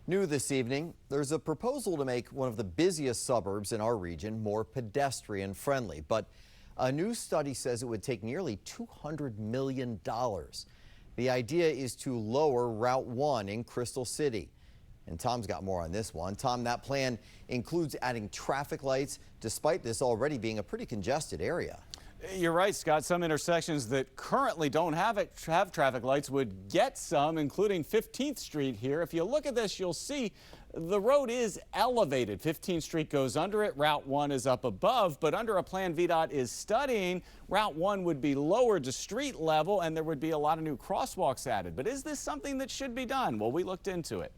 New this evening, there's a proposal to make one of the busiest suburbs in our region more pedestrian friendly. But a new study says it would take nearly $200 million. The idea is to lower Route 1 in Crystal City. And Tom's got more on this one. Tom, that plan includes adding traffic lights, despite this already being a pretty congested area. You're right, Scott. Some intersections that currently don't have traffic lights would get some, including 15th Street here. If you look at this, you'll see the road is elevated. 15th Street goes under it. Route 1 is up above. But under a plan VDOT is studying, Route 1 would be lowered to street level and there would be a lot of new crosswalks added. But is this something that should be done? Well, we looked into it.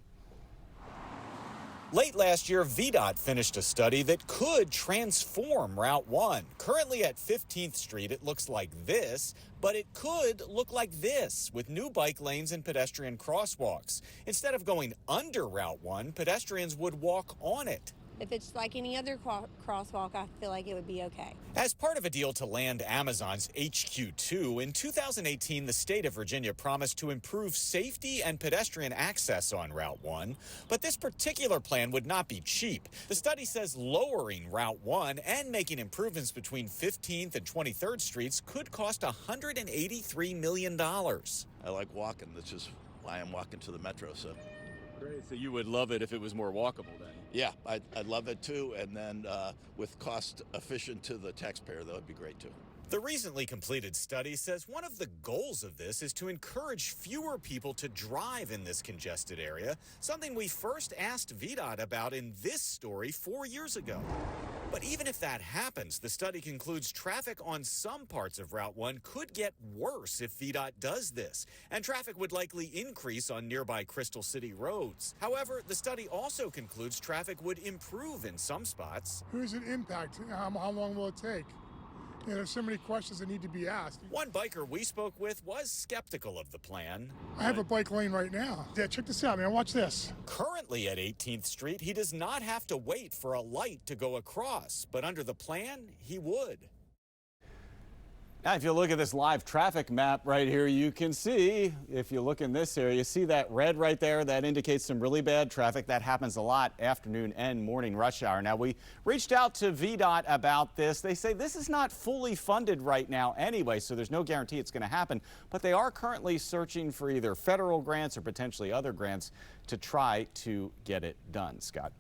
Late last year, VDOT finished a study that could transform Route 1. Currently at 15th Street, it looks like this, but it could look like this with new bike lanes and pedestrian crosswalks. Instead of going under Route 1, pedestrians would walk on it. If it's like any other crosswalk, I feel like it would be okay. As part of a deal to land Amazon's HQ2, in 2018, the state of Virginia promised to improve safety and pedestrian access on Route 1. But this particular plan would not be cheap. The study says lowering Route 1 and making improvements between 15th and 23rd Streets could cost $183 million. I like walking. This is why I'm walking to the metro. So. Great. So you would love it if it was more walkable then? Yeah, I'd love it too. And then with cost efficient to the taxpayer, that would be great too. The recently completed study says one of the goals of this is to encourage fewer people to drive in this congested area, something we first asked VDOT about in this story 4 years ago. But even if that happens, the study concludes traffic on some parts of Route 1 could get worse if VDOT does this, and traffic would likely increase on nearby Crystal City roads. However, the study also concludes traffic would improve in some spots. Who does it impact? How long will it take? You know, there's so many questions that need to be asked. One biker we spoke with was skeptical of the plan. I have a bike lane right now. Yeah, check this out, man. Watch this. Currently at 18th Street, he does not have to wait for a light to go across, but under the plan, he would. Now, if you look at this live traffic map right here, you can see, if you look in this area, you see that red right there, that indicates some really bad traffic. That happens a lot afternoon and morning rush hour. Now, we reached out to VDOT about this. They say this is not fully funded right now anyway, so there's no guarantee it's going to happen. But they are currently searching for either federal grants or potentially other grants to try to get it done. Scott.